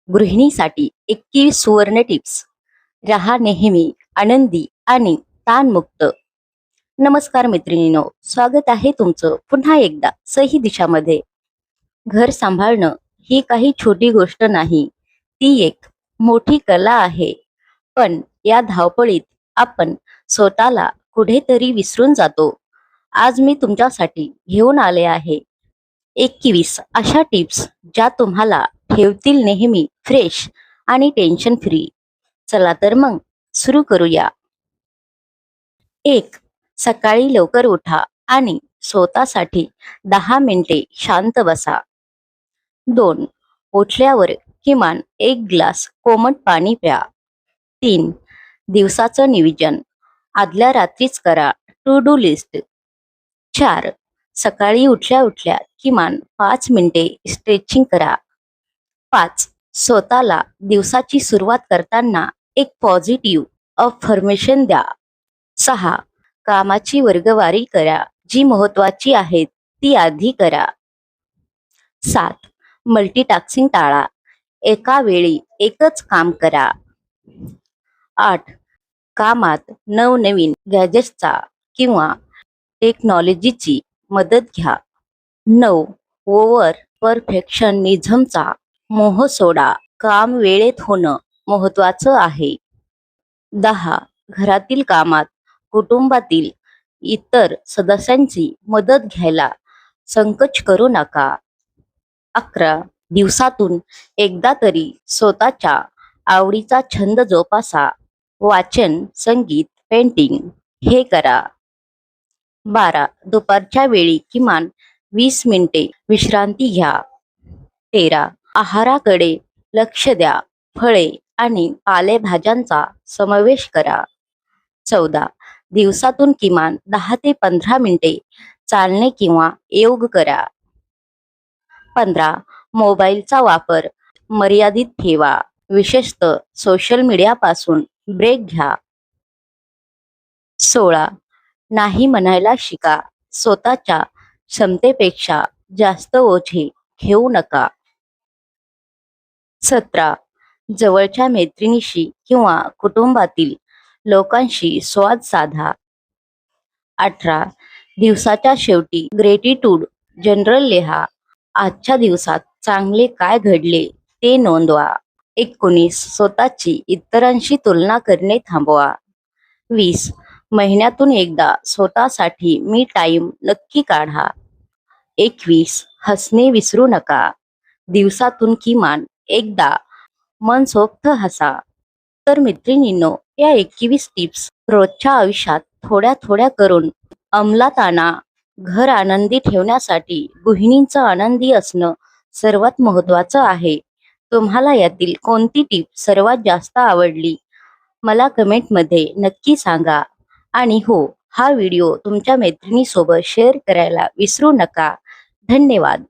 गृहिणीसाठी 21 सुवर्ण टिप्स. रहा नेहमी आनंदी आणि ताणमुक्त. नमस्कार मैत्रिणींनो, स्वागत आहे तुमचं पुन्हा एकदा सही दिशामध्ये. घर सांभाळणं ही काही छोटी गोष्ट नाही, ती एक मोठी कला आहे. पण या धावपळीत आपण स्वतःला कुठेतरी विसरून जातो. आज मी तुमच्यासाठी घेऊन आले आहे 21 अशा टिप्स ज्या तुम्हाला ठेवतील नेहमी फ्रेश आणि टेन्शन फ्री. चला तर मग सुरू करूया. 1. सकाळी लवकर उठा आणि स्वतःसाठी 10 मिनिटे शांत बसा. 2. उठल्यावर किमान 1 ग्लास कोमट पाणी प्या. 3. दिवसाचं नियोजन आदल्या रात्रीच करा. To do list. 4. सकाळी उठल्या उठल्या किमान 5 मिनिटे स्ट्रेचिंग करा. 5. स्वतःला दिवसाची सुरुवात करताना एक पॉझिटिव्ह अफर्मेशन द्या. 6. कामाची वर्गवारी करा, जी महत्वाची आहेत ती आधी करा. 7. मल्टीटास्किंग टाळा, एका वेळी एकच काम करा. 8. कामात नवनवीन गॅजेट्सचा किंवा टेक्नॉलॉजीची मदत घ्या. 9. ओव्हर परफेक्शनिझमचा मोह सोडा, काम वेळेत होणं महत्वाचं आहे. 10. घरातील कामात कुटुंबातील इतर सदस्यांची मदत घ्यायला संकोच करू नका. 11. दिवसातून एकदा तरी स्वतःच्या आवडीचा छंद जोपासा. वाचन, संगीत, पेंटिंग हे करा. 12. दुपारच्या वेळी किमान 20 मिनिटे विश्रांती घ्या. 13. आहाराकडे लक्ष द्या, फळे आणि पालेभाज्यांचा समावेश करा. 14. दिवसातून किमान 10 ते 15 मिनिटे चालणे किंवा योग करा. 15. मोबाईलचा वापर मर्यादित ठेवा, विशेषतः सोशल मीडियापासून ब्रेक घ्या. 16. नाही म्हणायला शिका, स्वतःच्या क्षमतेपेक्षा जास्त ओझे घेऊ नका. 17. जवळच्या मैत्रिणीशी किंवा कुटुंबातील लोकांशी संवाद साधा. 18. दिवसाच्या शेवटी ग्रेटिट्यूड जनरल लिहा, आजच्या दिवसात चांगले काय घडले ते नोंदवा. 19. स्वतःची इतरांशी तुलना करणे थांबवा. 20. महिन्यातून एकदा स्वतःसाठी मी टाइम नक्की काढा. 21. हसणे विसरू नका, दिवसातून किमान एकदा मनसोक्त हसा. तर मैत्रिणींनो, या 21 टिप्स रोजच्या आयुष्यात थोड्या थोड्या करून अंमलात आणा. घर आनंदी ठेवण्यासाठी गृहिणींचं आनंदी असणं सर्वात महत्वाचं आहे. तुम्हाला यातील कोणती टिप सर्वात जास्त आवडली मला कमेंटमध्ये नक्की सांगा. आणि हो, हा व्हिडिओ तुमच्या मैत्रिणीसोबत शेअर करायला विसरू नका. धन्यवाद.